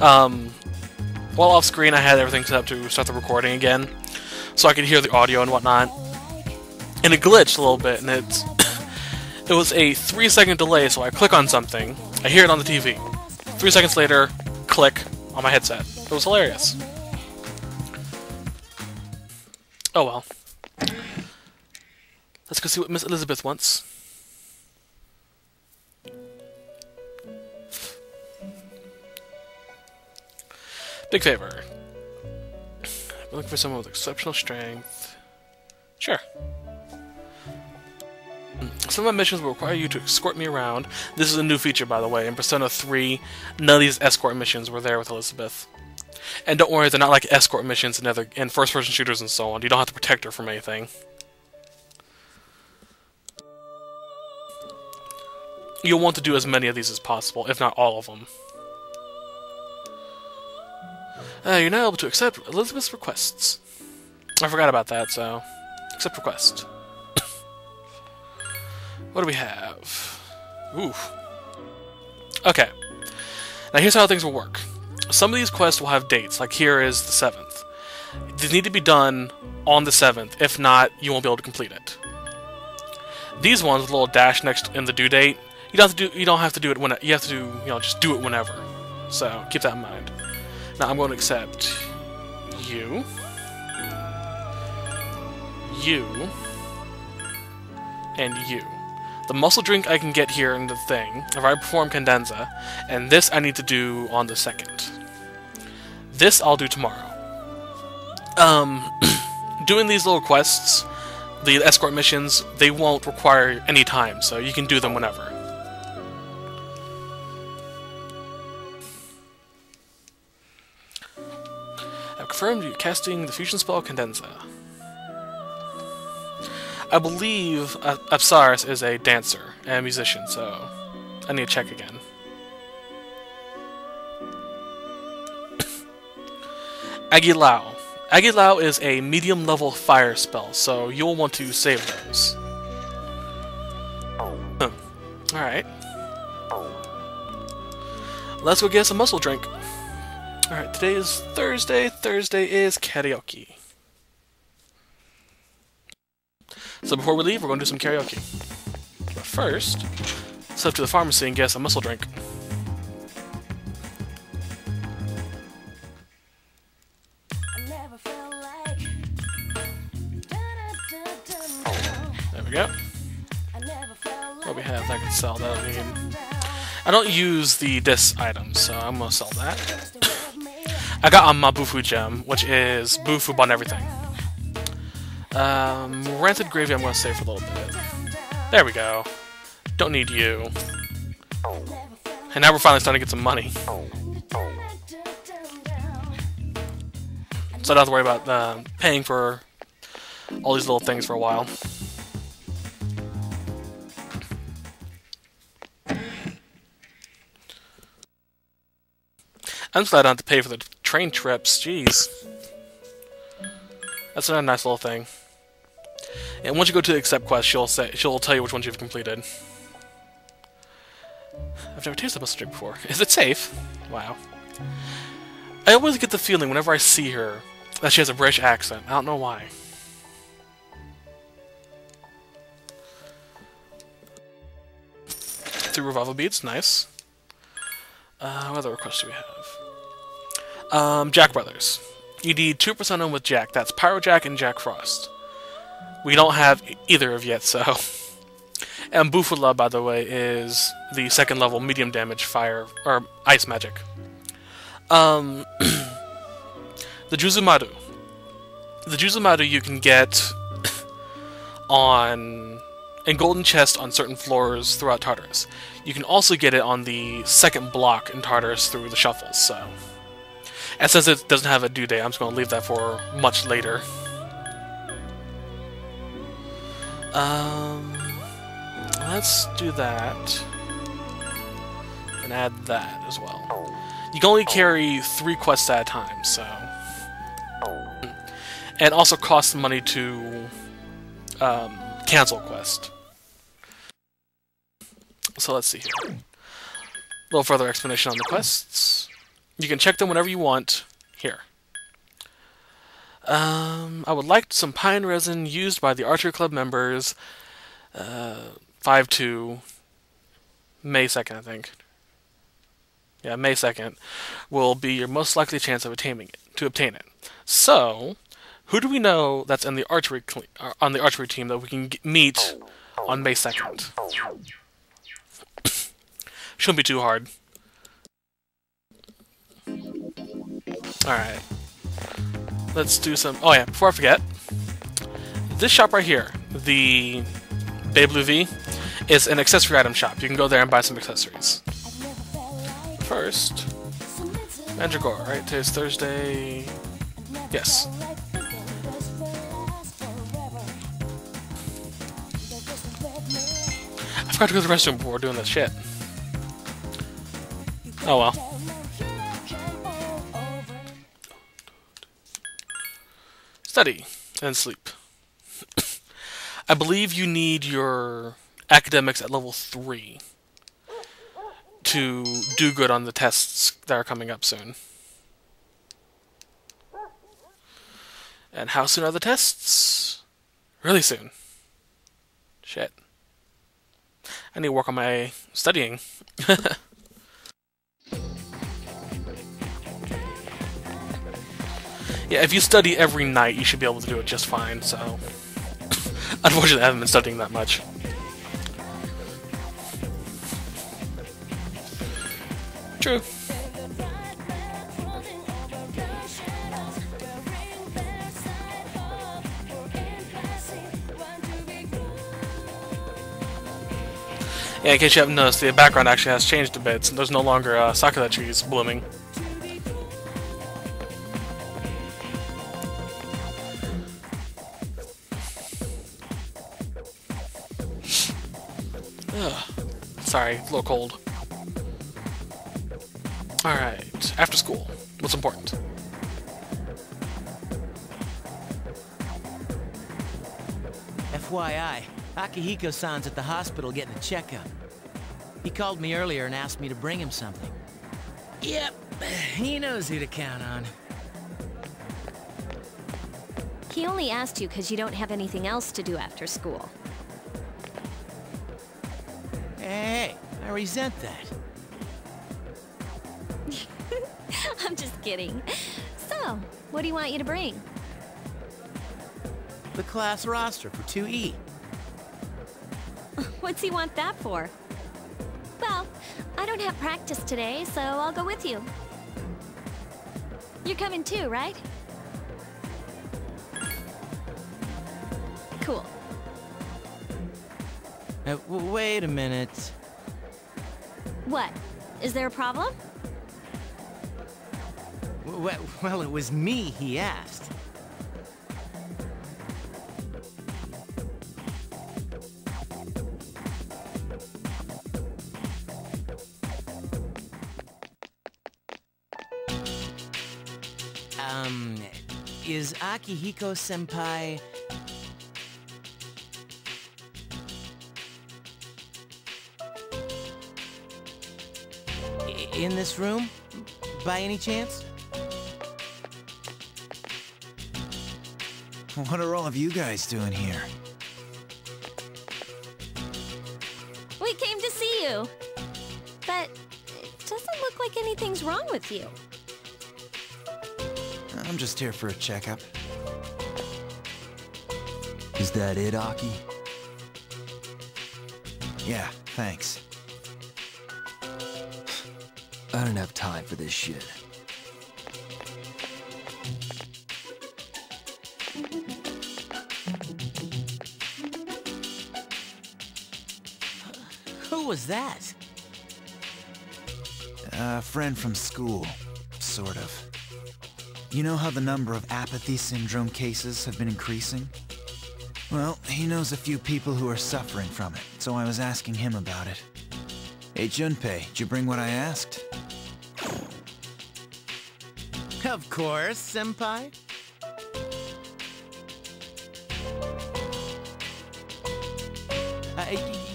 While off screen, I had everything set up to start the recording again, so I could hear the audio and whatnot. And it glitched a little bit, and it was a 3-second delay, so I click on something, I hear it on the TV. 3 seconds later, click on my headset. It was hilarious. Oh well. Let's go see what Miss Elizabeth wants. Big favor. I'm looking for someone with exceptional strength. Sure. Some of my missions will require you to escort me around. This is a new feature, by the way. In Persona 3, none of these escort missions were there with Elizabeth. And don't worry, they're not like escort missions in first-person shooters and so on. You don't have to protect her from anything. You'll want to do as many of these as possible, if not all of them. You're now able to accept Elizabeth's requests. I forgot about that, so... accept request. What do we have? Ooh. Okay. Now here's how things will work. Some of these quests will have dates, like here is the 7th. These need to be done on the 7th. If not, you won't be able to complete it. These ones with a little dash next in the due date, you don't have to do it when you have to do, just do it whenever. So keep that in mind. Now I'm going to accept you, and you. The muscle drink I can get here in the thing, if I perform Cadenza, and this I need to do on the 2nd. This I'll do tomorrow. Doing these little quests, the escort missions, they won't require any time, so you can do them whenever. I've confirmed you casting the fusion spell Cadenza. I believe Apsaris is a dancer and a musician, so I need to check again. Agilao. Agilao is a medium-level fire spell, so you'll want to save those. Alright. Let's go get some muscle drink. Alright, today is Thursday. Thursday is karaoke. So before we leave, we're going to do some karaoke. But first, let's head to the pharmacy and get some muscle drink. There we go. What we have I can sell that. I don't use the disc items, so I'm gonna sell that. I got on my Bufu gem, which is Bufu on everything. Rancid Gravy I'm going to save for a little bit. There we go. Don't need you. And now we're finally starting to get some money. So I don't have to worry about paying for all these little things for a while. I'm just glad I don't have to pay for the train trips. Jeez. That's a nice little thing. And once you go to the accept quest, she'll tell you which ones you've completed. I've never tasted muscle drink before. Is it safe? Wow. I always get the feeling whenever I see her that she has a British accent. I don't know why. 3 revival beads, nice. What other requests do we have? Jack Brothers. You need 2% on with Jack. That's Pyro Jack and Jack Frost. We don't have either of yet, so... And Bufula, by the way, is the 2nd level medium damage fire, or ice magic. The Juzumadu. The Juzumadu you can get in Golden Chest on certain floors throughout Tartarus. You can also get it on the 2nd block in Tartarus through the shuffles, so... And since it doesn't have a due date, I'm just going to leave that for much later. Let's do that. And add that as well. You can only carry 3 quests at a time, so... And it also costs money to cancel a quest. So let's see here. A little further explanation on the quests. You can check them whenever you want. Here. I would like some pine resin used by the archery club members. 5/2, May 2nd, I think. Yeah, May 2nd will be your most likely chance of obtaining it. So, who do we know that's in the archery on the archery team that we can meet on May 2nd? Shouldn't be too hard. Alright. Let's do some... Oh yeah, before I forget, this shop right here, the Bay Blue V, is an accessory item shop. You can go there and buy some accessories. First, Mandragora, right? Today's Thursday. Yes. I forgot to go to the restroom before doing this shit. Oh well. Study and sleep. I believe you need your academics at level 3 to do good on the tests that are coming up soon. And how soon are the tests? Really soon. Shit. I need to work on my studying. Yeah, if you study every night, you should be able to do it just fine, so... Unfortunately, I haven't been studying that much. True. Yeah, in case you haven't noticed, the background actually has changed a bit. So there's no longer sakura trees blooming. Ugh. Sorry, a little cold. Alright, after school. What's important? FYI, Akihiko-san's at the hospital getting a checkup. He called me earlier and asked me to bring him something. Yep, he knows who to count on. He only asked you because you don't have anything else to do after school. Hey, I resent that. I'm just kidding. So, what do you want you to bring? The class roster for 2E. What's he want that for? Well, I don't have practice today, so I'll go with you. You're coming too, right? Cool. Wait a minute. What? Is there a problem? Well, it was me he asked. Is Akihiko-senpai... in this room, by any chance? What are all of you guys doing here? We came to see you. But it doesn't look like anything's wrong with you. I'm just here for a checkup. Is that it, Aki? Yeah, thanks. I don't have time for this shit. Who was that? A friend from school, sort of. You know how the number of apathy syndrome cases have been increasing? Well, he knows a few people who are suffering from it, so I was asking him about it. Hey, Junpei, did you bring what I asked? Of course, senpai.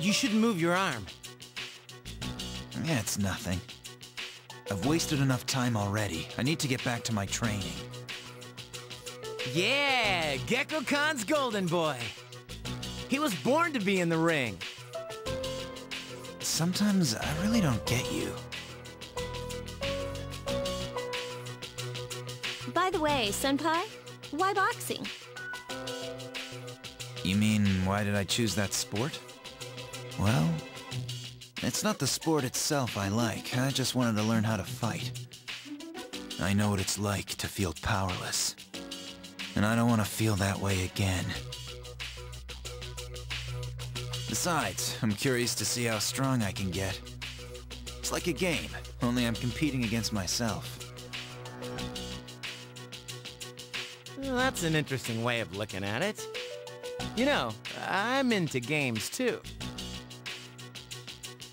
You shouldn't move your arm. Yeah, it's nothing. I've wasted enough time already. I need to get back to my training. Yeah, Gecko-Khan's golden boy. He was born to be in the ring. Sometimes I really don't get you. By the way, Senpai, why boxing? You mean, why did I choose that sport? Well, it's not the sport itself I like. I just wanted to learn how to fight. I know what it's like to feel powerless. And I don't want to feel that way again. Besides, I'm curious to see how strong I can get. It's like a game, only I'm competing against myself. Well, that's an interesting way of looking at it. You know, I'm into games too.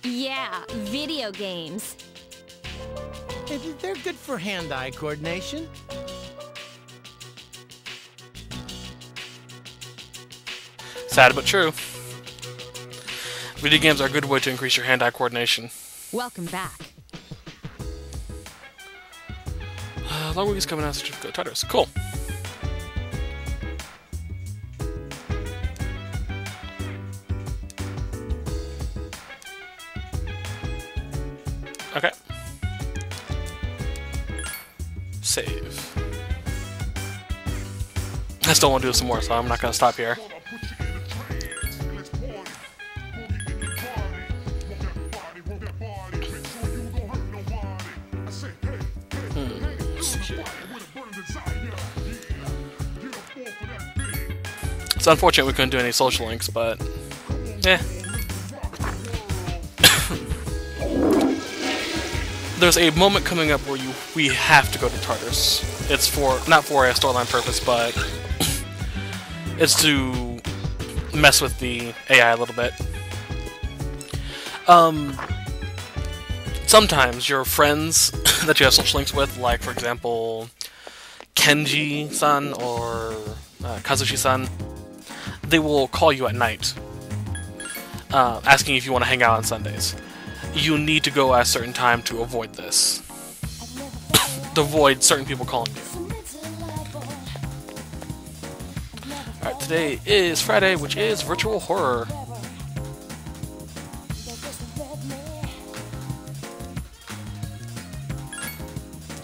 Yeah, video games. They're good for hand-eye coordination. Sad but true. Video games are a good way to increase your hand-eye coordination. Welcome back. Long week is coming out, certificate titles. Cool. Okay. Save. I still want to do some more, so I'm not going to stop here. It's unfortunate we couldn't do any social links, but eh. There's a moment coming up where we have to go to Tartarus. It's not for a storyline purpose, but it's to mess with the AI a little bit. Sometimes your friends that you have social links with, like for example Kenji-san or Kazushi-san, they will call you at night, asking if you want to hang out on Sundays. You need to go at a certain time to avoid this. To avoid certain people calling you. Alright, today is Friday, which is Virtual Horror.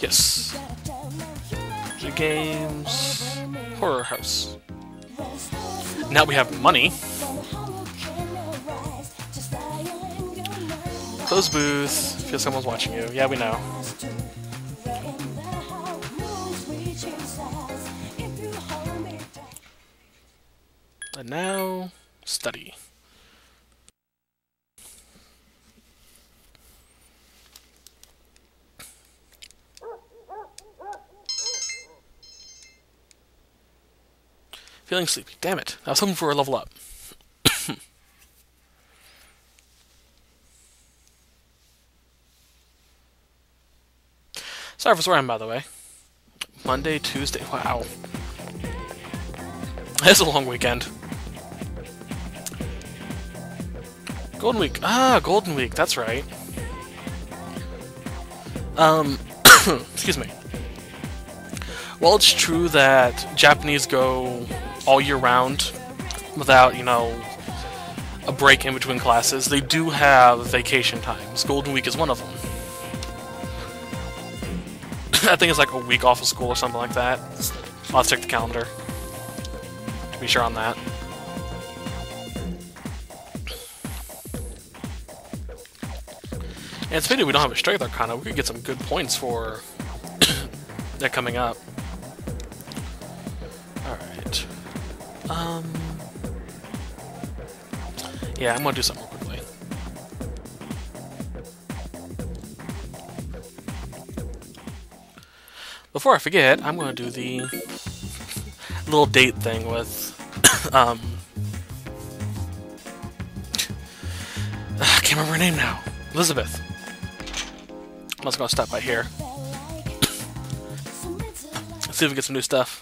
Yes. Video games. Horror House. Now we have money. Close booth. Feel someone's watching you. Yeah, we know. And now, study. Feeling sleepy. Damn it. I was hoping for a level up. Sorry for swearing, by the way. Monday, Tuesday. Wow. It's a long weekend. Golden Week. Ah, Golden Week. That's right. Excuse me. Well, it's true that Japanese go all year round without, you know, a break in between classes. They do have vacation times. Golden Week is one of them. I think it's like a week off of school or something like that. I'll have to check the calendar to be sure on that. And it's pity we don't have a Strength Arcana. We could get some good points for that coming up. Alright. Yeah, I'm gonna do something real quickly. Before I forget, I'm gonna do the little date thing with I can't remember her name now. Elizabeth. I'm just gonna stop by here. Let's see if we get some new stuff.